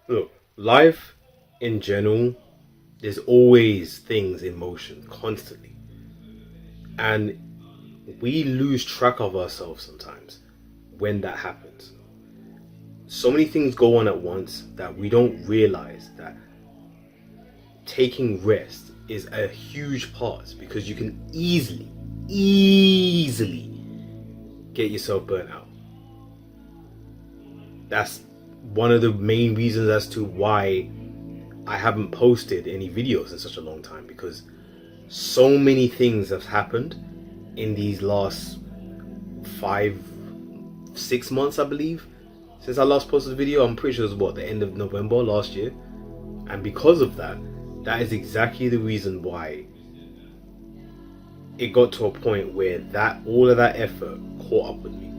Look, life in general, there's always things in motion constantly. And we lose track of ourselves sometimes when that happens. So many things go on at once that we don't realize that taking rest is a huge part, because you can easily get yourself burnt out. That's one of the main reasons as to why I haven't posted any videos in such a long time, because so many things have happened in these last 5-6 months, I believe, since I last posted a video. I'm pretty sure it was the end of November last year. And because of that, that is exactly the reason why it got to a point where that all of that effort caught up with me.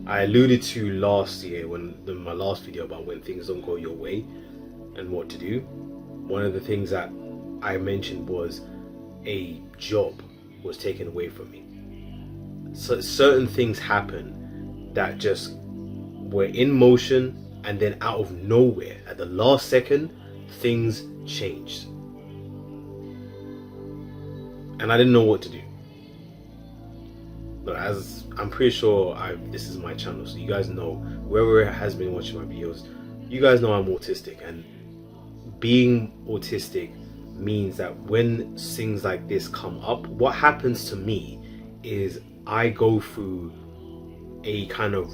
I alluded to last year in my last video about when things don't go your way and what to do. One of the things that I mentioned was a job was taken away from me. So certain things happen that just were in motion, and then out of nowhere, at the last second, things changed. And I didn't know what to do. But as I'm pretty sure this is my channel, so you guys know, whoever has been watching my videos, you guys know I'm autistic. And being autistic means that when things like this come up, what happens to me is I go through a kind of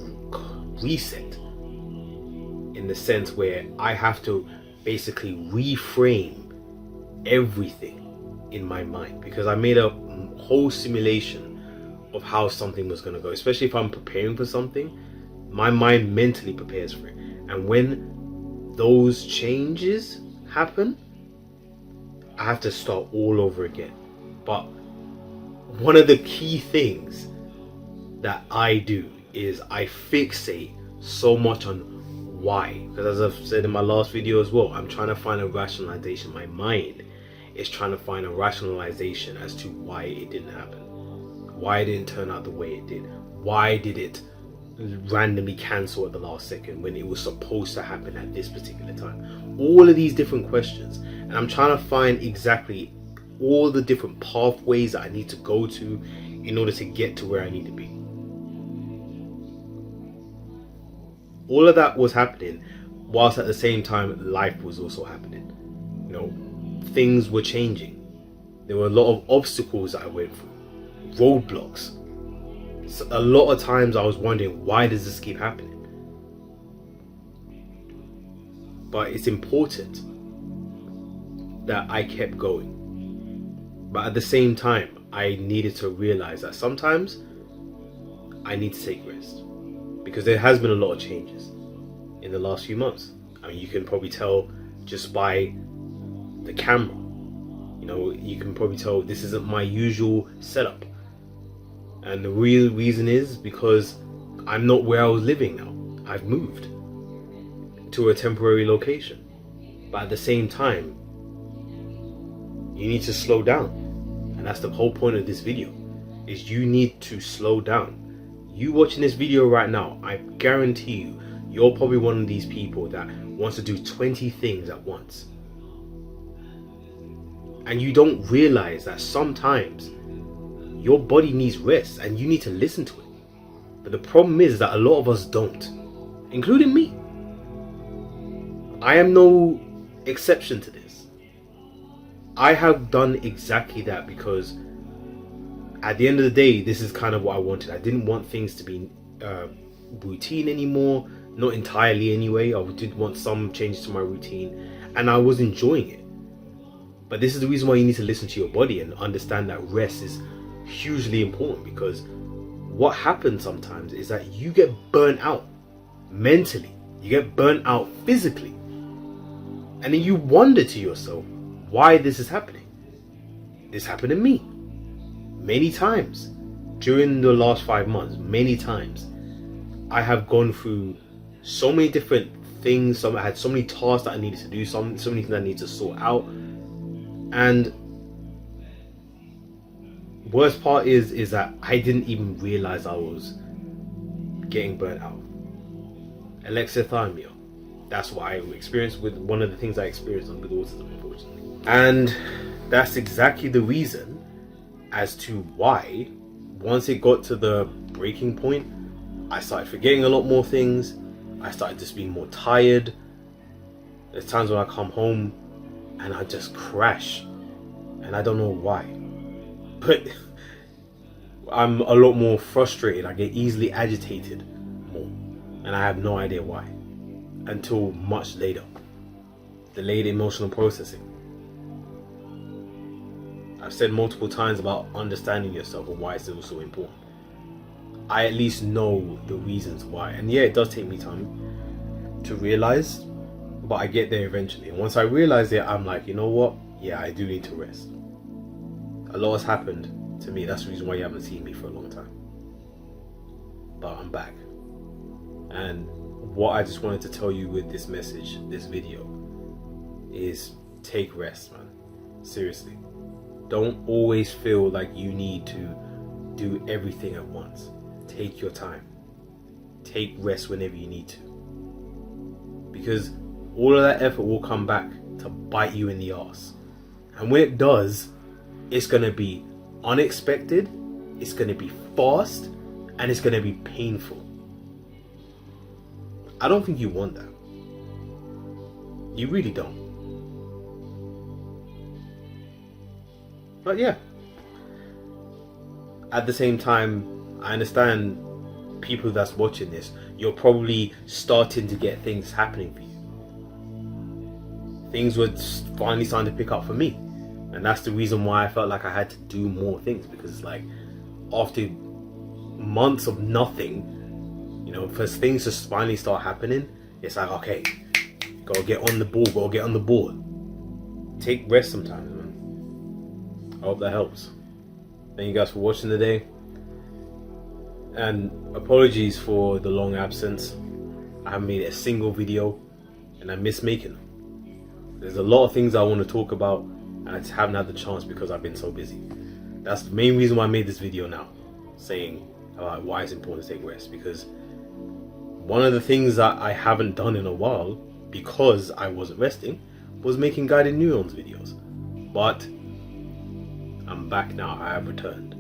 reset, in the sense where I have to basically reframe everything in my mind, because I made a whole simulation of how something was going to go. Especially if I'm preparing for something, my mind mentally prepares for it, and when those changes happen, I have to start all over again. But one of the key things that I do is I fixate so much on why, because as I've said in my last video as well, I'm trying to find a rationalization. My mind is trying to find a rationalization as to why it didn't happen, why it didn't turn out the way it did, why did it randomly cancel at the last second when it was supposed to happen at this particular time. All of these different questions, and I'm trying to find exactly all the different pathways that I need to go to in order to get to where I need to be. All of that was happening whilst at the same time life was also happening. You know, things were changing. There were a lot of obstacles that I went through, roadblocks. So a lot of times I was wondering, why does this keep happening? But it's important that I kept going. But at the same time, I needed to realize that sometimes I need to take rest, because there has been a lot of changes in the last few months. I mean, you can probably tell just by the camera. You know, you can probably tell this isn't my usual setup. And the real reason is because I'm not where I was living now. I've moved to a temporary location. But at the same time, you need to slow down. And that's the whole point of this video, is you need to slow down. You watching this video right now, I guarantee you, you're probably one of these people that wants to do 20 things at once. And you don't realize that sometimes your body needs rest and you need to listen to it. But the problem is that a lot of us don't, including me. I am no exception to this. I have done exactly that, because at the end of the day, this is kind of what I wanted. I didn't want things to be routine anymore, not entirely anyway. I did want some changes to my routine, and I was enjoying it. But this is the reason why you need to listen to your body and understand that rest is hugely important, because what happens sometimes is that you get burnt out mentally, you get burnt out physically, and then you wonder to yourself why this is happening. This happened to me many times during the last 5 months. Many times I have gone through so many different things. I had so many tasks that I needed to do, so many things I needed to sort out. And worst part is that I didn't even realize I was getting burnt out. Alexithymia. that's what I experienced with one of the things I experienced with autism, unfortunately. And that's exactly the reason as to why, once it got to the breaking point, I started forgetting a lot more things. I started just being more tired. There's times when I come home and I just crash, and I don't know why. But I'm a lot more frustrated. I get easily agitated more, and I have no idea why until much later. Delayed emotional processing. I've said multiple times about understanding yourself and why it's also important. I at least know the reasons why, and yeah, it does take me time to realize, but I get there eventually. And once I realize it, I'm like, you know what? Yeah, I do need to rest. A lot has happened to me. That's the reason why you haven't seen me for a long time. But I'm back. And what I just wanted to tell you with this message, this video, is take rest, man. Seriously. Don't always feel like you need to do everything at once. Take your time. Take rest whenever you need to. Because all of that effort will come back to bite you in the ass. And when it does, it's going to be unexpected, it's going to be fast, and it's going to be painful. I don't think you want that. You really don't. But yeah, at the same time, I understand people that's watching this, you're probably starting to get things happening for you. Things were finally starting to pick up for me, and that's the reason why I felt like I had to do more things, because like after months of nothing, you know, for things to finally start happening, it's like, okay, gotta get on the ball, gotta get on the board. Take rest sometimes, man. I hope that helps. Thank you guys for watching today, and apologies for the long absence. I haven't made a single video, and I miss making them. There's a lot of things I want to talk about, and I just haven't had the chance because I've been so busy. That's the main reason why I made this video now, saying about why it's important to take rest. Because one of the things that I haven't done in a while, because I wasn't resting, was making guided neurons videos. But I'm back now. I have returned.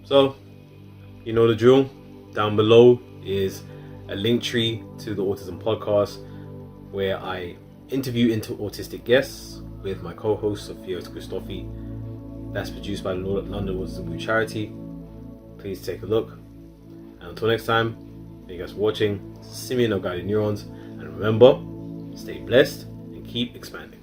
So, you know the drill. Down below is a link tree to the Autism Podcast, where I interview autistic guests with my co-host Sophia Christofi. That's produced by the London Autism Group Charity. Please take a look. And until next time, thank you guys for watching. Simeon of Guided Neurons. And remember, stay blessed and keep expanding.